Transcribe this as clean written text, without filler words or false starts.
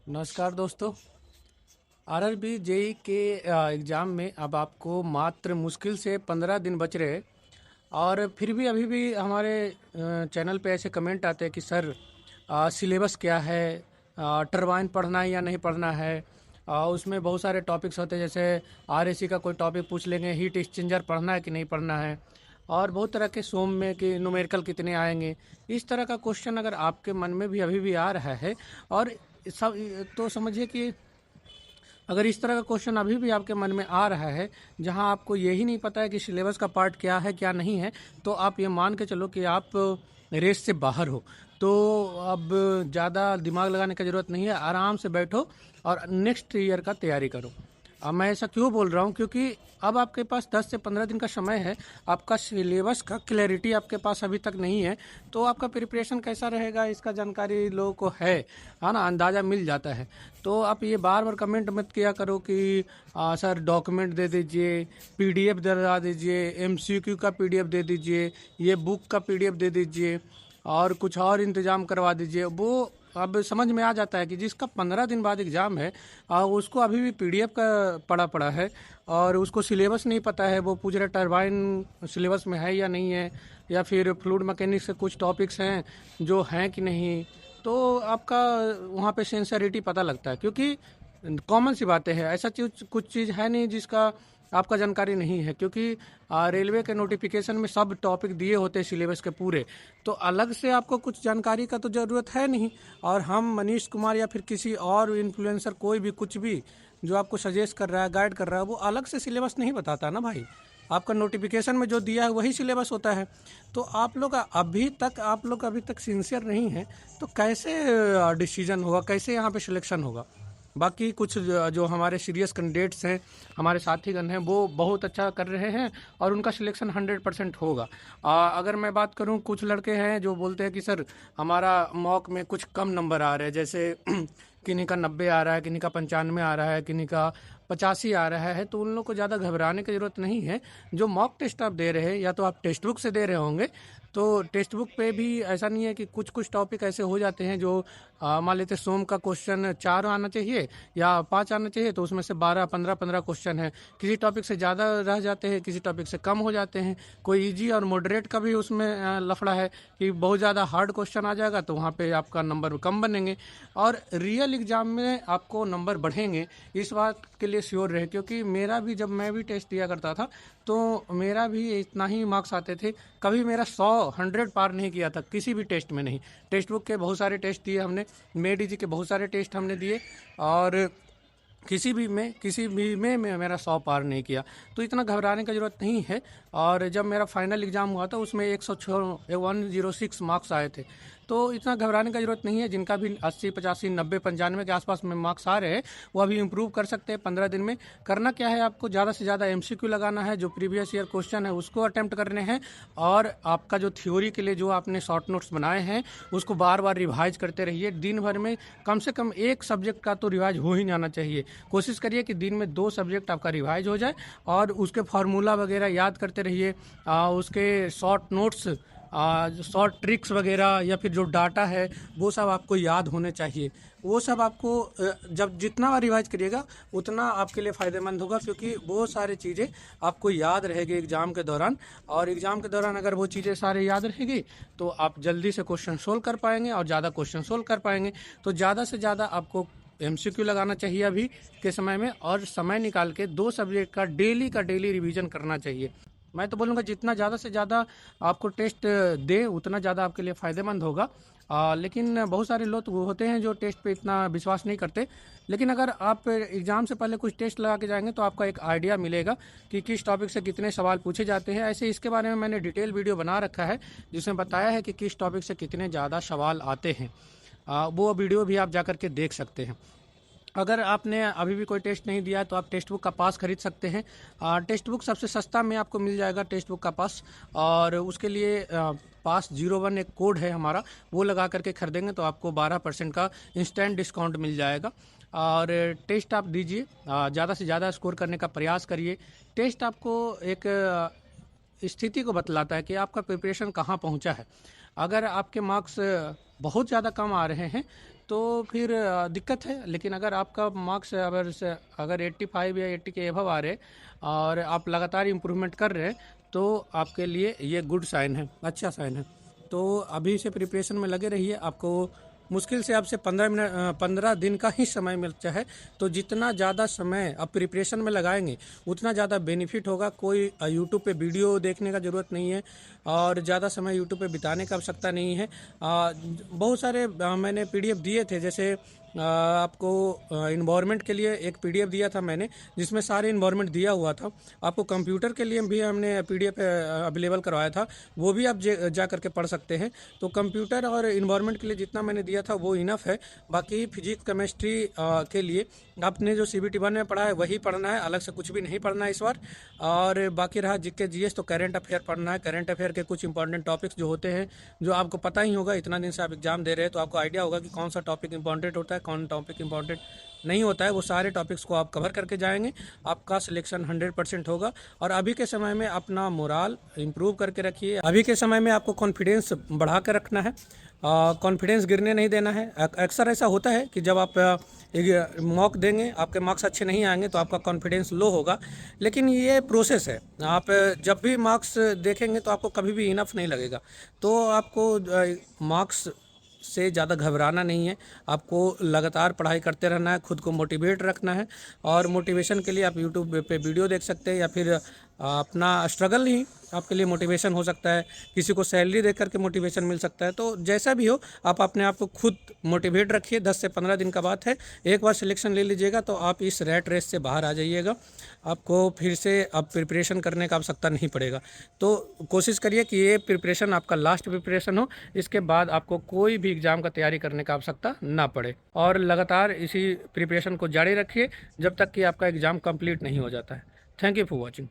नमस्कार दोस्तों। RRB JE के एग्ज़ाम में अब आपको मात्र मुश्किल से 15 दिन बच रहे। और फिर भी अभी भी हमारे चैनल पे ऐसे कमेंट आते हैं कि सर सिलेबस क्या है, टरबाइन पढ़ना है या नहीं पढ़ना है। उसमें बहुत सारे टॉपिक्स होते हैं, जैसे आरएसी का कोई टॉपिक पूछ लेंगे, हीट एक्सचेंजर पढ़ना है कि नहीं पढ़ना है, और बहुत तरह के सोम में कि न्यूमेरिकल कितने आएंगे। इस तरह का क्वेश्चन अगर आपके मन में भी अभी भी आ रहा है और सब, तो समझिए कि अगर इस तरह का क्वेश्चन अभी भी आपके मन में आ रहा है जहां आपको यही नहीं पता है कि सिलेबस का पार्ट क्या है क्या नहीं है, तो आप ये मान के चलो कि आप रेस से बाहर हो। तो अब ज़्यादा दिमाग लगाने की ज़रूरत नहीं है, आराम से बैठो और नेक्स्ट ईयर का तैयारी करो। अब मैं ऐसा क्यों बोल रहा हूँ, क्योंकि अब आपके पास 10 से 15 दिन का समय है। आपका सिलेबस का क्लैरिटी आपके पास अभी तक नहीं है, तो आपका प्रिपरेशन कैसा रहेगा इसका जानकारी लोगों को है ना, अंदाज़ा मिल जाता है। तो आप ये बार बार कमेंट मत किया करो कि सर डॉक्यूमेंट दे दीजिए, पीडीएफ दिला दीजिए, एमसीक्यू का पीडीएफ दे दीजिए, ये बुक का पीडीएफ दे दीजिए और कुछ और इंतज़ाम करवा दीजिए। वो अब समझ में आ जाता है कि जिसका 15 दिन बाद एग्ज़ाम है, उसको अभी भी पीडीएफ का पड़ा पड़ा है और उसको सिलेबस नहीं पता है। वो पूछ रहे टरबाइन सिलेबस में है या नहीं है, या फिर फ्लूइड मैकेनिक्स के कुछ टॉपिक्स हैं जो हैं कि नहीं। तो आपका वहाँ पे सिंसेरिटी पता लगता है, क्योंकि कॉमन सी बातें हैं, ऐसा चीज कुछ चीज़ है नहीं जिसका आपका जानकारी नहीं है। क्योंकि रेलवे के नोटिफिकेशन में सब टॉपिक दिए होते हैं सिलेबस के पूरे, तो अलग से आपको कुछ जानकारी का तो ज़रूरत है नहीं। और हम मनीष कुमार या फिर किसी और इन्फ्लुएंसर, कोई भी कुछ भी जो आपको सजेस्ट कर रहा है, गाइड कर रहा है, वो अलग से सिलेबस नहीं बताता ना भाई। आपका नोटिफिकेशन में जो दिया है वही सिलेबस होता है। तो आप लोग अभी तक सिंसियर नहीं हैं, तो कैसे डिसीजन होगा, कैसे यहाँ पे सिलेक्शन होगा। बाकी कुछ जो हमारे सीरियस कैंडिडेट्स हैं, हमारे साथीगण हैं, वो बहुत अच्छा कर रहे हैं और उनका सिलेक्शन 100% होगा। अगर मैं बात करूं, कुछ लड़के हैं जो बोलते हैं कि सर हमारा मॉक में कुछ कम नंबर आ रहे हैं, जैसे किन्हीं का 90 आ रहा है, किन्हीं का 95 आ रहा है, किन्हीं का 85 आ रहा है। तो उन लोग को ज़्यादा घबराने की ज़रूरत नहीं है। जो मॉक टेस्ट आप दे रहे हैं, या तो आप टेक्स्ट बुक से दे रहे होंगे, तो टेक्स्ट बुक पे भी ऐसा नहीं है कि कुछ कुछ टॉपिक ऐसे हो जाते हैं जो मान लेते सोम का क्वेश्चन 4 आना चाहिए या 5 आना चाहिए, तो उसमें से 12 15 15 क्वेश्चन है। किसी टॉपिक से ज़्यादा रह जाते हैं, किसी टॉपिक से कम हो जाते हैं। कोई इजी और मॉडरेट का भी उसमें लफड़ा है कि बहुत ज़्यादा हार्ड क्वेश्चन आ जाएगा तो वहाँ पे आपका नंबर कम बनेंगे और रियल एग्जाम में आपको नंबर बढ़ेंगे। इस बात के लिए श्योर रहे, क्योंकि मेरा भी, जब मैं भी टेस्ट दिया करता था, तो मेरा भी इतना ही मार्क्स आते थे। कभी मेरा 100 पार नहीं किया था किसी भी टेस्ट में नहीं। टेक्स्ट बुक के बहुत सारे टेस्ट दिए हमने, मेडी के बहुत सारे टेस्ट हमने दिए, और किसी भी में मेरा 100 पार नहीं किया। तो इतना घबराने की ज़रूरत नहीं है। और जब मेरा फाइनल एग्ज़ाम हुआ था उसमें 106 मार्क्स आए थे। तो इतना घबराने की ज़रूरत नहीं है। जिनका भी 80 85 90 95 के आसपास में मार्क्स आ रहे हैं, वो अभी इंप्रूव कर सकते हैं 15 दिन में। करना क्या है, आपको ज़्यादा से ज़्यादा एमसीक्यू लगाना है, जो प्रीवियस ईयर क्वेश्चन है उसको अटेम्प्ट करने हैं, और आपका जो थ्योरी के लिए जो आपने शॉर्ट नोट्स बनाए हैं उसको बार बार रिवाइज करते रहिए। दिन भर में कम से कम एक सब्जेक्ट का तो रिवाइज हो ही जाना चाहिए। कोशिश करिए कि दिन में 2 सब्जेक्ट आपका रिवाइज हो जाए, और उसके फार्मूला वगैरह याद करते रहिए। उसके शॉर्ट नोट्स, शॉर्ट ट्रिक्स वगैरह, या फिर जो डाटा है वो सब आपको याद होने चाहिए। वो सब आपको जब जितना बार रिवाइज करिएगा उतना आपके लिए फ़ायदेमंद होगा, क्योंकि वो सारी चीज़ें आपको याद रहेगी एग्ज़ाम के दौरान। और एग्ज़ाम के दौरान अगर वो चीज़ें सारे याद रहेगी तो आप जल्दी से क्वेश्चन सोल्व कर पाएंगे और ज़्यादा क्वेश्चन सोल्व कर पाएंगे। तो ज़्यादा से ज़्यादा आपको एमसीक्यू लगाना चाहिए अभी के समय में, और समय निकाल के 2 सब्जेक्ट का डेली रिवीजन करना चाहिए। मैं तो बोलूँगा जितना ज़्यादा से ज़्यादा आपको टेस्ट दे उतना ज़्यादा आपके लिए फ़ायदेमंद होगा। लेकिन बहुत सारे लोग होते हैं जो टेस्ट पे इतना विश्वास नहीं करते। लेकिन अगर आप एग्ज़ाम से पहले कुछ टेस्ट लगा के जाएंगे तो आपका एक आइडिया मिलेगा कि किस टॉपिक से कितने सवाल पूछे जाते हैं। ऐसे इसके बारे में मैंने डिटेल वीडियो बना रखा है जिसमें बताया है कि किस टॉपिक से कितने ज़्यादा सवाल आते हैं। वो वीडियो भी आप जा कर के देख सकते हैं। अगर आपने अभी भी कोई टेस्ट नहीं दिया है तो आप टेक्स्ट बुक का पास खरीद सकते हैं। टेक्स्ट बुक सबसे सस्ता में आपको मिल जाएगा, टेक्स्ट बुक का पास। और उसके लिए पास 01 एक कोड है हमारा, वो लगा करके खरीदेंगे तो आपको 12% का इंस्टेंट डिस्काउंट मिल जाएगा। और टेस्ट आप दीजिए, ज़्यादा से ज़्यादा स्कोर करने का प्रयास करिए। टेस्ट आपको एक स्थिति को बतलाता है कि आपका प्रिपरेशन कहाँ पहुँचा है। अगर आपके मार्क्स बहुत ज़्यादा कम आ रहे हैं तो फिर दिक्कत है। लेकिन अगर आपका मार्क्स अगर 85 या 80 के एभव आ रहे और आप लगातार इम्प्रूवमेंट कर रहे हैं, तो आपके लिए ये गुड साइन है, अच्छा साइन है। तो अभी से प्रिपरेशन में लगे रहिए। आपको मुश्किल से आपसे 15 दिन का ही समय मिलता है। तो जितना ज़्यादा समय आप प्रिपरेशन में लगाएंगे उतना ज़्यादा बेनिफिट होगा। कोई यूट्यूब पे वीडियो देखने का ज़रूरत नहीं है और ज़्यादा समय यूट्यूब पे बिताने का आवश्यकता नहीं है। बहुत सारे मैंने पीडीएफ दिए थे, जैसे आपको इन्वायरमेंट के लिए एक पीडीएफ दिया था मैंने, जिसमें सारे इन्वायरमेंट दिया हुआ था। आपको कंप्यूटर के लिए भी हमने पीडीएफ अवेलेबल करवाया था, वो भी आप जा करके पढ़ सकते हैं। तो कंप्यूटर और इन्वायरमेंट के लिए जितना मैंने दिया था वो इनफ है। बाकी फिजिक्स केमिस्ट्री के लिए आपने जो CBT 1 में पढ़ा है वही पढ़ना है, अलग से कुछ भी नहीं पढ़ना है इस बार। और बाकी रहा जीके जीएस, तो करेंट अफेयर पढ़ना है। करेंट अफेयर के कुछ इंपॉर्टेंट टॉपिक्स जो होते हैं, जो आपको पता ही होगा, इतना दिन से आप एग्जाम दे रहे हैं तो आपको आइडिया होगा कि कौन सा टॉपिक इंपॉर्टेंट होता है, कौन टॉपिक इंपॉर्टेंट नहीं होता है। वो सारे टॉपिक्स को आप कवर करके जाएंगे, आपका सिलेक्शन 100% होगा। और अभी के समय में अपना मोराल इम्प्रूव करके रखिए। अभी के समय में आपको कॉन्फिडेंस बढ़ा कर रखना है, कॉन्फिडेंस गिरने नहीं देना है। अक्सर ऐसा होता है कि जब आप एक मॉक देंगे, आपके मार्क्स अच्छे नहीं आएंगे तो आपका कॉन्फिडेंस लो होगा, लेकिन ये प्रोसेस है। आप जब भी मार्क्स देखेंगे तो आपको कभी भी इनफ नहीं लगेगा। तो आपको मार्क्स से ज़्यादा घबराना नहीं है, आपको लगातार पढ़ाई करते रहना है, खुद को मोटिवेट रखना है। और मोटिवेशन के लिए आप यूट्यूब पे वीडियो देख सकते हैं, या फिर अपना स्ट्रगल ही आपके लिए मोटिवेशन हो सकता है। किसी को सैलरी देख करके मोटिवेशन मिल सकता है। तो जैसा भी हो, आप अपने आप को खुद मोटिवेट रखिए। 10 से 15 दिन का बात है, एक बार सिलेक्शन ले लीजिएगा तो आप इस रैट रेस से बाहर आ जाइएगा। आपको फिर से अब प्रिपरेशन करने का आवश्यकता नहीं पड़ेगा। तो कोशिश करिए कि ये प्रिपरेशन आपका लास्ट प्रिपरेशन हो, इसके बाद आपको कोई भी एग्ज़ाम का तैयारी करने का आवश्यकता ना पड़े। और लगातार इसी प्रिपरेशन को जारी रखिए जब तक कि आपका एग्ज़ाम कंप्लीट नहीं हो जाता है। Thank you for watching.